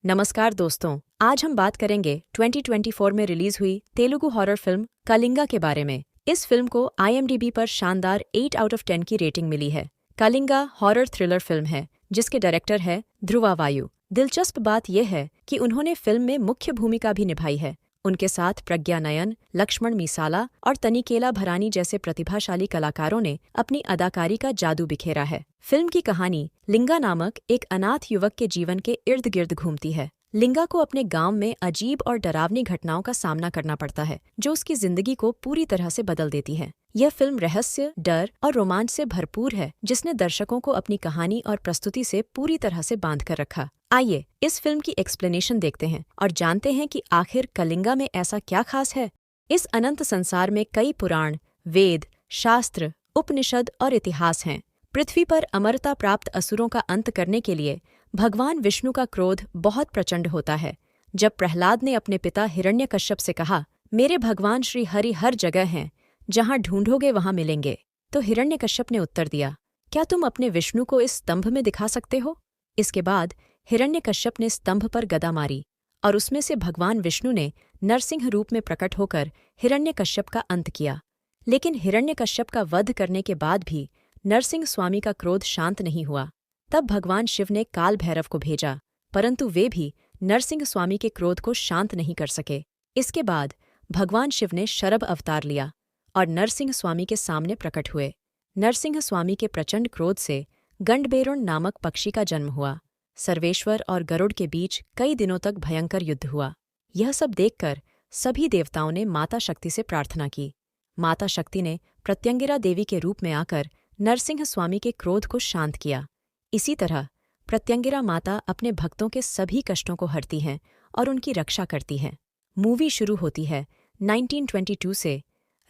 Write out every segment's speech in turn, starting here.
नमस्कार दोस्तों, आज हम बात करेंगे 2024 में रिलीज हुई तेलुगु हॉरर फिल्म कलिंगा के बारे में। इस फिल्म को IMDb पर शानदार 8 आउट ऑफ 10 की रेटिंग मिली है। कलिंगा हॉरर थ्रिलर फिल्म है जिसके डायरेक्टर है ध्रुवा वायु। दिलचस्प बात यह है कि उन्होंने फिल्म में मुख्य भूमिका भी निभाई है। उनके साथ प्रज्ञा नयन, लक्ष्मण मीसाला और तनिकेला भरानी जैसे प्रतिभाशाली कलाकारों ने अपनी अदाकारी का जादू बिखेरा है। फिल्म की कहानी लिंगा नामक एक अनाथ युवक के जीवन के इर्द गिर्द घूमती है। लिंगा को अपने गांव में अजीब और डरावनी घटनाओं का सामना करना पड़ता है जो उसकी जिंदगी को पूरी तरह से बदल देती है। यह फिल्म रहस्य, डर और रोमांच से भरपूर है जिसने दर्शकों को अपनी कहानी और प्रस्तुति से पूरी तरह से बांध कर रखा। आइए इस फिल्म की एक्सप्लेनेशन देखते हैं और जानते हैं कि आखिर कलिंगा में ऐसा क्या खास है। इस अनंत संसार में कई पुराण, वेद, शास्त्र, उपनिषद और इतिहास हैं। पृथ्वी पर अमरता प्राप्त असुरों का अंत करने के लिए भगवान विष्णु का क्रोध बहुत प्रचंड होता है। जब प्रहलाद ने अपने पिता हिरण्यकश्यप से कहा, मेरे भगवान श्री हरि हर जगह हैं, जहाँ ढूंढोगे वहाँ मिलेंगे, तो हिरण्यकश्यप ने उत्तर दिया, क्या तुम अपने विष्णु को इस स्तंभ में दिखा सकते हो? इसके बाद हिरण्यकश्यप ने स्तंभ पर गदा मारी और उसमें से भगवान विष्णु ने नरसिंह रूप में प्रकट होकर हिरण्यकश्यप का अंत किया। लेकिन हिरण्यकश्यप का वध करने के बाद भी नरसिंह स्वामी का क्रोध शांत नहीं हुआ। तब भगवान शिव ने काल भैरव को भेजा, परंतु वे भी नरसिंह स्वामी के क्रोध को शांत नहीं कर सके। इसके बाद भगवान शिव ने शरभ अवतार लिया और नरसिंह स्वामी के सामने प्रकट हुए। नरसिंह स्वामी के प्रचंड क्रोध से गंडबेरुण नामक पक्षी का जन्म हुआ। सर्वेश्वर और गरुड़ के बीच कई दिनों तक भयंकर युद्ध हुआ। यह सब देखकर सभी देवताओं ने माता शक्ति से प्रार्थना की। माता शक्ति ने प्रत्यंगिरा देवी के रूप में आकर नरसिंह स्वामी के क्रोध को शांत किया। इसी तरह प्रत्यंगिरा माता अपने भक्तों के सभी कष्टों को हरती हैं और उनकी रक्षा करती हैं। मूवी शुरू होती है 1922 से।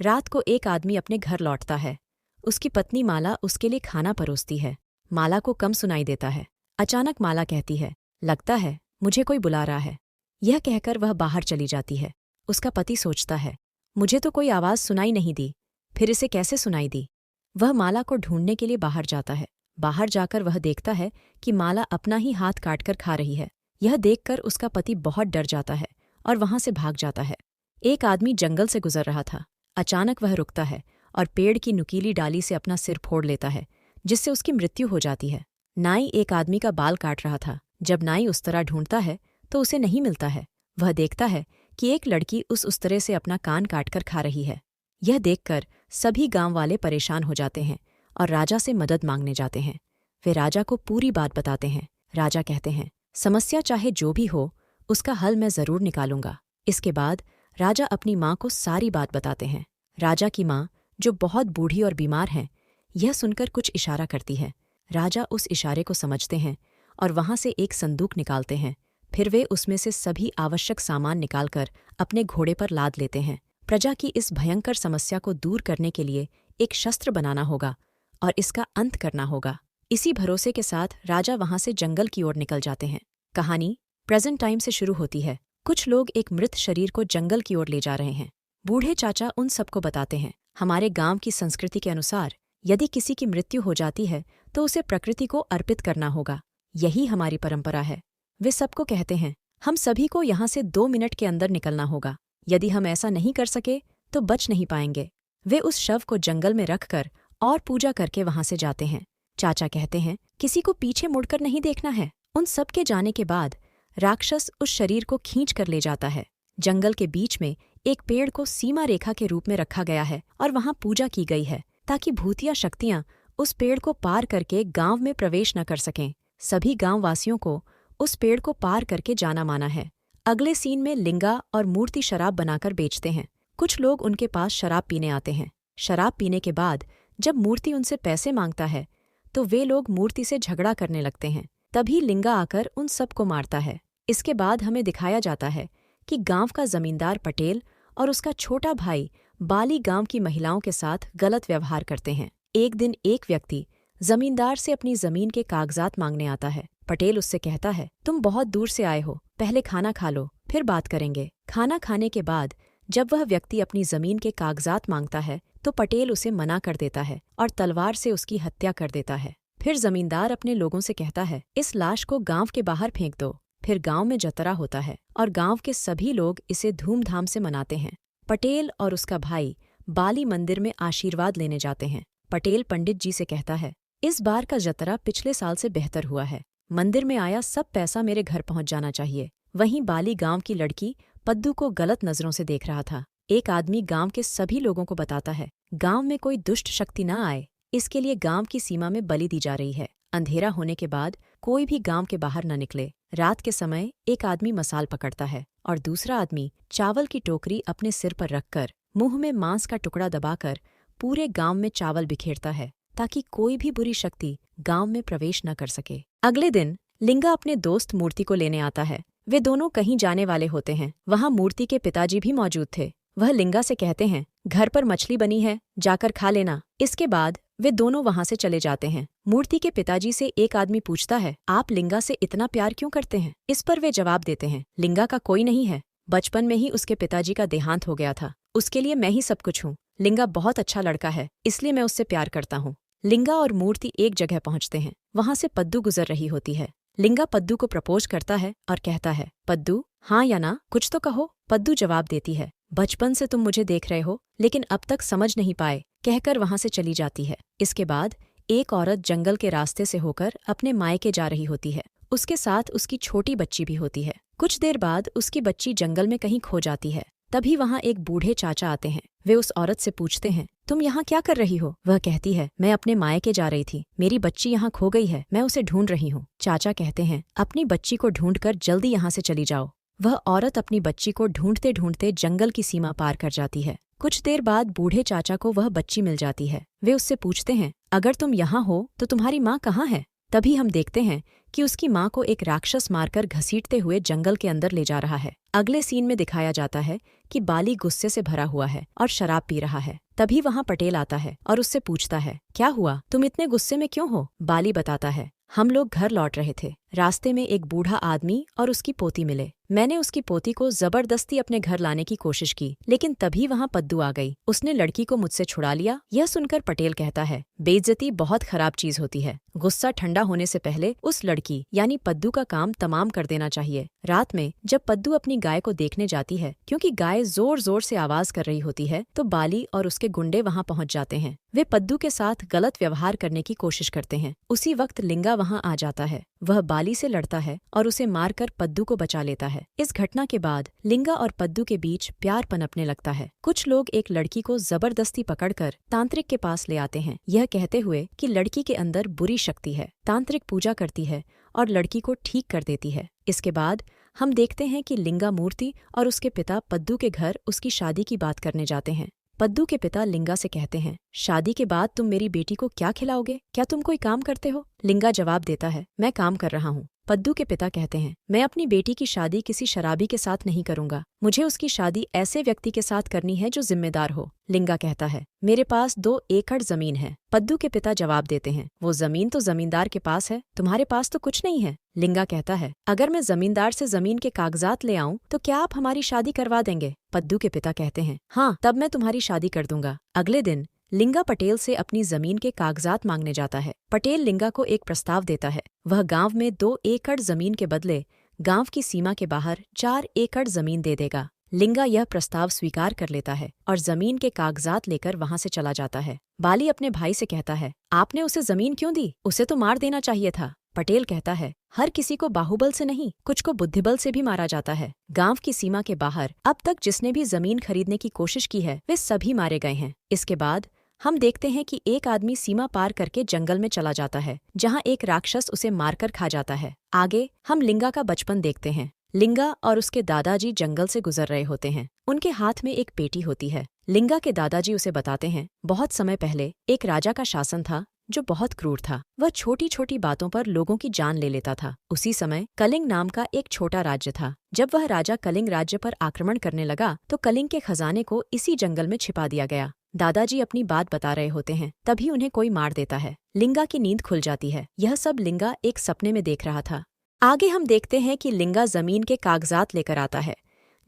रात को एक आदमी अपने घर लौटता है। उसकी पत्नी माला उसके लिए खाना परोसती है। माला को कम सुनाई देता है। अचानक माला कहती है, लगता है मुझे कोई बुला रहा है। यह कहकर वह बाहर चली जाती है। उसका पति सोचता है, मुझे तो कोई आवाज़ सुनाई नहीं दी, फिर इसे कैसे सुनाई दी? वह माला को ढूंढने के लिए बाहर जाता है। बाहर जाकर वह देखता है कि माला अपना ही हाथ काटकर खा रही है। यह देखकर उसका पति बहुत डर जाता है और वहां से भाग जाता है। एक आदमी जंगल से गुजर रहा था। अचानक वह रुकता है और पेड़ की नुकीली डाली से अपना सिर फोड़ लेता है, जिससे उसकी मृत्यु हो जाती है। नाई एक आदमी का बाल काट रहा था। जब नाई उस्तरा ढूंढता है तो उसे नहीं मिलता है। वह देखता है कि एक लड़की उस उस्तरे से अपना कान काटकर खा रही है। यह देखकर सभी गांव वाले परेशान हो जाते हैं और राजा से मदद मांगने जाते हैं। वे राजा को पूरी बात बताते हैं। राजा कहते हैं, समस्या चाहे जो भी हो, उसका हल मैं जरूर निकालूंगा। इसके बाद राजा अपनी माँ को सारी बात बताते हैं। राजा की माँ, जो बहुत बूढ़ी और बीमार हैं, यह सुनकर कुछ इशारा करती है। राजा उस इशारे को समझते हैं और वहां से एक संदूक निकालते हैं। फिर वे उसमें से सभी आवश्यक सामान निकालकर अपने घोड़े पर लाद लेते हैं। प्रजा की इस भयंकर समस्या को दूर करने के लिए एक शस्त्र बनाना होगा और इसका अंत करना होगा। इसी भरोसे के साथ राजा वहां से जंगल की ओर निकल जाते हैं। कहानी प्रेजेंट टाइम से शुरू होती है। कुछ लोग एक मृत शरीर को जंगल की ओर ले जा रहे हैं। बूढ़े चाचा उन सबको बताते हैं, हमारे गांव की संस्कृति के अनुसार यदि किसी की मृत्यु हो जाती है तो उसे प्रकृति को अर्पित करना होगा। यही हमारी परंपरा है। वे सबको कहते हैं, हम सभी को यहाँ से 2 मिनट के अंदर निकलना होगा। यदि हम ऐसा नहीं कर सके तो बच नहीं पाएंगे। वे उस शव को जंगल में रखकर और पूजा करके वहां से जाते हैं। चाचा कहते हैं, किसी को पीछे मुड़कर नहीं देखना है। उन सब के जाने के बाद राक्षस उस शरीर को खींच कर ले जाता है। जंगल के बीच में एक पेड़ को सीमा रेखा के रूप में रखा गया है और वहां पूजा की गई है ताकि भूतिया शक्तियां उस पेड़ को पार करके गांव में प्रवेश न कर सकें। सभी गांववासियों को उस पेड़ को पार करके जाना माना है। अगले सीन में लिंगा और मूर्ति शराब बनाकर बेचते हैं। कुछ लोग उनके पास शराब पीने आते हैं। शराब पीने के बाद जब मूर्ति उनसे पैसे मांगता है तो वे लोग मूर्ति से झगड़ा करने लगते हैं। तभी लिंगा आकर उन सबको मारता है। इसके बाद हमें दिखाया जाता है कि गांव का जमींदार पटेल और उसका छोटा भाई बाली गांव की महिलाओं के साथ गलत व्यवहार करते हैं। एक दिन एक व्यक्ति जमींदार से अपनी जमीन के कागजात मांगने आता है। पटेल उससे कहता है, तुम बहुत दूर से आए हो, पहले खाना खा लो, फिर बात करेंगे। खाना खाने के बाद जब वह व्यक्ति अपनी जमीन के कागजात मांगता है तो पटेल उसे मना कर देता है और तलवार से उसकी हत्या कर देता है। फिर जमींदार अपने लोगों से कहता है, इस लाश को गांव के बाहर फेंक दो। फिर गांव में जतरा होता है और गांव के सभी लोग इसे धूमधाम से मनाते हैं। पटेल और उसका भाई बाली मंदिर में आशीर्वाद लेने जाते हैं। पटेल पंडित जी से कहता है, इस बार का जतरा पिछले साल से बेहतर हुआ है। मंदिर में आया सब पैसा मेरे घर पहुंच जाना चाहिए। वहीं बाली गांव की लड़की पद्दू को गलत नजरों से देख रहा था। एक आदमी गांव के सभी लोगों को बताता है, गांव में कोई दुष्ट शक्ति न आए, इसके लिए गांव की सीमा में बलि दी जा रही है। अंधेरा होने के बाद कोई भी गांव के बाहर न निकले। रात के समय एक आदमी मसाल पकड़ता है और दूसरा आदमी चावल की टोकरी अपने सिर पर रखकर मुंह में मांस का टुकड़ा दबाकर पूरे गांव में चावल बिखेरता है ताकि कोई भी बुरी शक्ति गांव में प्रवेश न कर सके। अगले दिन लिंगा अपने दोस्त मूर्ति को लेने आता है। वे दोनों कहीं जाने वाले होते हैं। वहां मूर्ति के पिताजी भी मौजूद थे। वह लिंगा से कहते हैं, घर पर मछली बनी है, जाकर खा लेना। इसके बाद वे दोनों वहां से चले जाते हैं। मूर्ति के पिताजी से एक आदमी पूछता है, आप लिंगा से इतना प्यार क्यों करते हैं? इस पर वे जवाब देते हैं, लिंगा का कोई नहीं है, बचपन में ही उसके पिताजी का देहांत हो गया था, उसके लिए मैं ही सब कुछ हूँ। लिंगा बहुत अच्छा लड़का है, इसलिए मैं उससे प्यार करता हूँ। लिंगा और मूर्ति एक जगह पहुंचते हैं। वहां से पद्दू गुजर रही होती है। लिंगा पद्दू को प्रपोज करता है और कहता है, पद्दू हाँ या ना कुछ तो कहो। पद्दू जवाब देती है, बचपन से तुम मुझे देख रहे हो लेकिन अब तक समझ नहीं पाए, कहकर वहां से चली जाती है। इसके बाद एक औरत जंगल के रास्ते से होकर अपने मायके जा रही होती है। उसके साथ उसकी छोटी बच्ची भी होती है। कुछ देर बाद उसकी बच्ची जंगल में कहीं खो जाती है। तभी वहां एक बूढ़े चाचा आते हैं। वे उस औरत से पूछते हैं, तुम यहाँ क्या कर रही हो? वह कहती है, मैं अपने मायके जा रही थी, मेरी बच्ची यहाँ खो गई है, मैं उसे ढूंढ रही हूँ। चाचा कहते हैं, अपनी बच्ची को ढूंढकर जल्दी यहाँ से चली जाओ। वह औरत अपनी बच्ची को ढूंढते ढूंढते जंगल की सीमा पार कर जाती है। कुछ देर बाद बूढ़े चाचा को वह बच्ची मिल जाती है। वे उससे पूछते हैं, अगर तुम यहाँ हो तो तुम्हारी माँ कहाँ है? तभी हम देखते हैं कि उसकी माँ को एक राक्षस मारकर घसीटते हुए जंगल के अंदर ले जा रहा है। अगले सीन में दिखाया जाता है कि बाली गुस्से से भरा हुआ है और शराब पी रहा है। तभी वहां पटेल आता है और उससे पूछता है, क्या हुआ, तुम इतने गुस्से में क्यों हो? बाली बताता है, हम लोग घर लौट रहे थे, रास्ते में एक बूढ़ा आदमी और उसकी पोती मिले। मैंने उसकी पोती को जबरदस्ती अपने घर लाने की कोशिश की, लेकिन तभी वहां पद्दू आ गई। उसने लड़की को मुझसे छुड़ा लिया। यह सुनकर पटेल कहता है, बेइज्जती बहुत खराब चीज होती है। गुस्सा ठंडा होने से पहले उस लड़की यानी पद्दू का काम तमाम कर देना चाहिए। रात में जब पद्दू अपनी गाय को देखने जाती है, क्योंकि गाय जोर जोर से आवाज कर रही होती है, तो बाली और उसके गुंडे वहां पहुंच जाते हैं। वे पद्दू के साथ गलत व्यवहार करने की कोशिश करते हैं। उसी वक्त लिंगा वहां आ जाता है। वह बाली से लड़ता है और उसे मारकर पद्दू को बचा लेता है। इस घटना के बाद लिंगा और पद्दू के बीच प्यार पनपने लगता है। कुछ लोग एक लड़की को जबरदस्ती पकड़कर तांत्रिक के पास ले आते हैं, यह कहते हुए कि लड़की के अंदर बुरी शक्ति है। तांत्रिक पूजा करती है और लड़की को ठीक कर देती है। इसके बाद हम देखते हैं कि लिंगा मूर्ति और उसके पिता पद्दू के घर उसकी शादी की बात करने जाते हैं। पद्दू के पिता लिंगा से कहते हैं, शादी के बाद तुम मेरी बेटी को क्या खिलाओगे? क्या तुम कोई काम करते हो? लिंगा जवाब देता है, मैं काम कर रहा हूँ। पद्दू के पिता कहते हैं, मैं अपनी बेटी की शादी किसी शराबी के साथ नहीं करूंगा, मुझे उसकी शादी ऐसे व्यक्ति के साथ करनी है जो जिम्मेदार हो। लिंगा कहता है, मेरे पास 2 एकड़ जमीन है। पद्दू के पिता जवाब देते हैं, वो जमीन तो जमींदार के पास है, तुम्हारे पास तो कुछ नहीं है। लिंगा कहता है, अगर मैं जमींदार से जमीन के कागजात ले आऊं तो क्या आप हमारी शादी करवा देंगे? पद्दू के पिता कहते हैं, हाँ, तब मैं तुम्हारी शादी कर दूंगा। अगले दिन लिंगा पटेल से अपनी जमीन के कागजात मांगने जाता है। पटेल लिंगा को एक प्रस्ताव देता है। वह गांव में 2 एकड़ जमीन के बदले गांव की सीमा के बाहर 4 एकड़ जमीन दे देगा। लिंगा यह प्रस्ताव स्वीकार कर लेता है और जमीन के कागजात लेकर वहां से चला जाता है। बाली अपने भाई से कहता है, आपने उसे जमीन क्यों दी? उसे तो मार देना चाहिए था। पटेल कहता है, हर किसी को बाहुबल से नहीं, कुछ को बुद्धिबल से भी मारा जाता है। गांव की सीमा के बाहर अब तक जिसने भी जमीन खरीदने की कोशिश की है वे सभी मारे गए हैं। इसके बाद हम देखते हैं कि एक आदमी सीमा पार करके जंगल में चला जाता है, जहां एक राक्षस उसे मारकर खा जाता है। आगे हम लिंगा का बचपन देखते हैं। लिंगा और उसके दादाजी जंगल से गुजर रहे होते हैं। उनके हाथ में एक पेटी होती है। लिंगा के दादाजी उसे बताते हैं, बहुत समय पहले एक राजा का शासन था जो बहुत क्रूर था। वह छोटी छोटी बातों पर लोगों की जान ले लेता था। उसी समय कलिंग नाम का एक छोटा राज्य था। जब वह राजा कलिंग राज्य पर आक्रमण करने लगा तो कलिंग के खजाने को इसी जंगल में छिपा दिया गया। दादाजी अपनी बात बता रहे होते हैं, तभी उन्हें कोई मार देता है। लिंगा की नींद खुल जाती है। यह सब लिंगा एक सपने में देख रहा था। आगे हम देखते हैं कि लिंगा जमीन के कागजात लेकर आता है,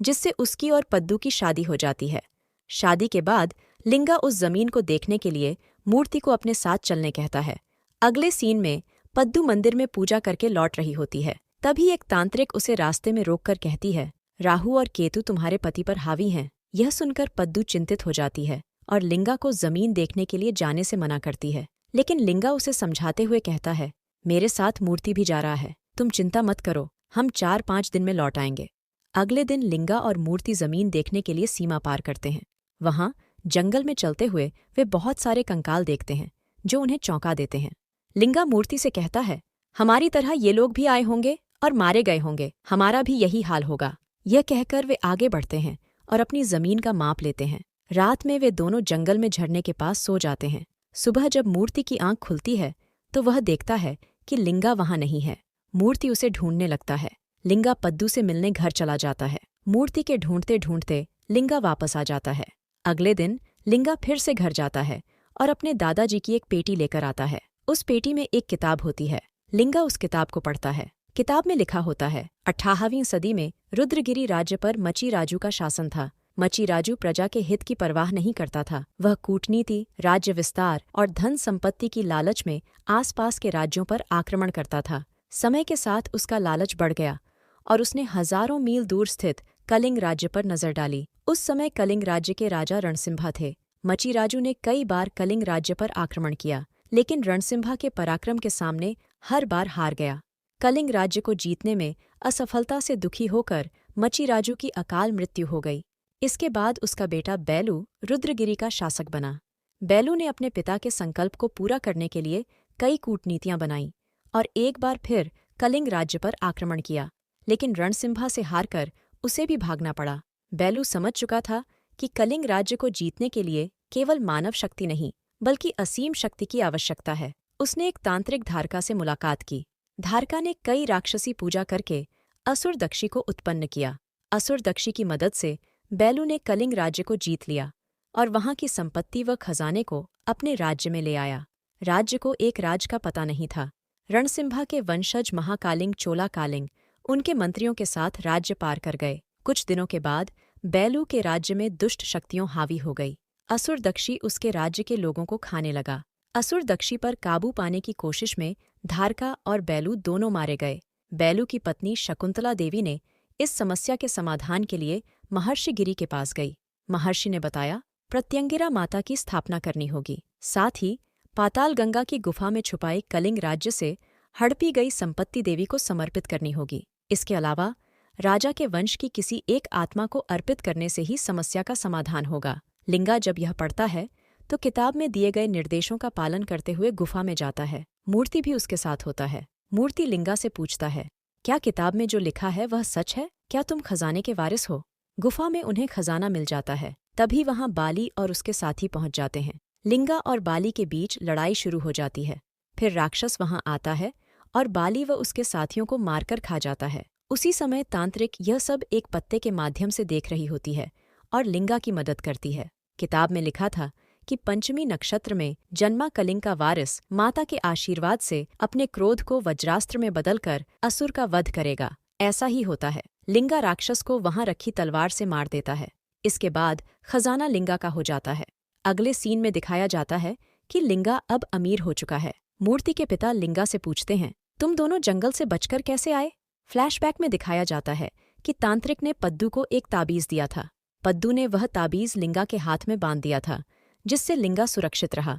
जिससे उसकी और पद्दू की शादी हो जाती है। शादी के बाद लिंगा उस जमीन को देखने के लिए मूर्ति को अपने साथ चलने कहता है। अगले सीन में पद्दू मंदिर में पूजा करके लौट रही होती है। तभी एक तांत्रिक उसे रास्ते में रोककर कहती है, राहु और केतु तुम्हारे पति पर हावी हैं। यह सुनकर पद्दू चिंतित हो जाती है और लिंगा को जमीन देखने के लिए जाने से मना करती है। लेकिन लिंगा उसे समझाते हुए कहता है, मेरे साथ मूर्ति भी जा रहा है, तुम चिंता मत करो, हम 4-5 दिन में लौट आएंगे। अगले दिन लिंगा और मूर्ति जमीन देखने के लिए सीमा पार करते हैं। वहां जंगल में चलते हुए वे बहुत सारे कंकाल देखते हैं जो उन्हें चौंका देते हैं। लिंगा मूर्ति से कहता है, हमारी तरह ये लोग भी आए होंगे और मारे गए होंगे, हमारा भी यही हाल होगा। यह कहकर वे आगे बढ़ते हैं और अपनी जमीन का माप लेते हैं। रात में वे दोनों जंगल में झरने के पास सो जाते हैं। सुबह जब मूर्ति की आंख खुलती है तो वह देखता है कि लिंगा वहां नहीं है। मूर्ति उसे ढूंढने लगता है। लिंगा पद्दू से मिलने घर चला जाता है। मूर्ति के ढूंढते ढूंढते लिंगा वापस आ जाता है। अगले दिन लिंगा फिर से घर जाता है और अपने दादाजी की एक पेटी लेकर आता है। उस पेटी में एक किताब होती है। लिंगा उस किताब को पढ़ता है। किताब में लिखा होता है, 18वीं सदी में रुद्रगिरी राज्य पर मचिराजू का शासन था। मचिराजू प्रजा के हित की परवाह नहीं करता था। वह कूटनीति, राज्य विस्तार और धन संपत्ति की लालच में आसपास के राज्यों पर आक्रमण करता था। समय के साथ उसका लालच बढ़ गया और उसने हजारों मील दूर स्थित कलिंग राज्य पर नजर डाली। उस समय कलिंग राज्य के राजा रणसिम्हा थे। मचिराजू ने कई बार कलिंग राज्य पर आक्रमण किया, लेकिन रणसिम्हा के पराक्रम के सामने हर बार हार गया। कलिंग राज्य को जीतने में असफलता से दुखी होकर मचिराजू की अकाल मृत्यु हो गई। इसके बाद उसका बेटा बैलू रुद्रगिरी का शासक बना। बैलू ने अपने पिता के संकल्प को पूरा करने के लिए कई कूटनीतियां बनाईं और एक बार फिर कलिंग राज्य पर आक्रमण किया, लेकिन रणसिम्हा से हारकर उसे भी भागना पड़ा। बैलू समझ चुका था कि कलिंग राज्य को जीतने के लिए केवल मानव शक्ति नहीं, बल्कि असीम शक्ति की आवश्यकता है। उसने एक तांत्रिक धारका से मुलाकात की। धारका ने कई राक्षसी पूजा करके असुर दक्षी को उत्पन्न किया। असुर दक्षी की मदद से बैलू ने कलिंग राज्य को जीत लिया और वहां की संपत्ति व खजाने को अपने राज्य में ले आया। राज्य को एक राज का पता नहीं था। रणसिम्हा के वंशज महाकालिंग चोलाकालिंग उनके मंत्रियों के साथ राज्य पार कर गए। कुछ दिनों के बाद बैलू के राज्य में दुष्ट शक्तियों हावी हो गई। असुर दक्षी उसके राज्य के लोगों को खाने लगा। असुर दक्षी पर काबू पाने की कोशिश में धारका और बैलू दोनों मारे गए। बैलू की पत्नी शकुंतला देवी ने इस समस्या के समाधान के लिए महर्षि गिरि के पास गई। महर्षि ने बताया, प्रत्यंगिरा माता की स्थापना करनी होगी। साथ ही पाताल गंगा की गुफा में छुपाई कलिंग राज्य से हड़पी गई संपत्ति देवी को समर्पित करनी होगी। इसके अलावा राजा के वंश की किसी एक आत्मा को अर्पित करने से ही समस्या का समाधान होगा। लिंगा जब यह पढ़ता है तो किताब में दिए गए निर्देशों का पालन करते हुए गुफा में जाता है। मूर्ति भी उसके साथ होता है। मूर्ति लिंगा से पूछता है, क्या किताब में जो लिखा है वह सच है? क्या तुम खजाने के वारिस हो? गुफा में उन्हें खजाना मिल जाता है। तभी वहां बाली और उसके साथी पहुंच जाते हैं। लिंगा और बाली के बीच लड़ाई शुरू हो जाती है। फिर राक्षस वहां आता है और बाली व उसके साथियों को मारकर खा जाता है। उसी समय तांत्रिक यह सब एक पत्ते के माध्यम से देख रही होती है और लिंगा की मदद करती है। किताब में लिखा था कि पंचमी नक्षत्र में जन्मा कलिंग का वारिस माता के आशीर्वाद से अपने क्रोध को वज्रास्त्र में बदलकर असुर का वध करेगा। ऐसा ही होता है। लिंगा राक्षस को वहां रखी तलवार से मार देता है। इसके बाद खजाना लिंगा का हो जाता है। अगले सीन में दिखाया जाता है कि लिंगा अब अमीर हो चुका है। मूर्ति के पिता लिंगा से पूछते हैं, तुम दोनों जंगल से बचकर कैसे आए? फ्लैशबैक में दिखाया जाता है कि तांत्रिक ने पद्दू को एक ताबीज दिया था। पद्दू ने वह ताबीज लिंगा के हाथ में बांध दिया था, जिससे लिंगा सुरक्षित रहा।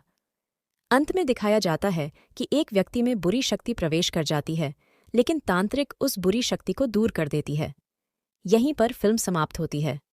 अंत में दिखाया जाता है कि एक व्यक्ति में बुरी शक्ति प्रवेश कर जाती है, लेकिन तांत्रिक उस बुरी शक्ति को दूर कर देती है। यहीं पर फिल्म समाप्त होती है।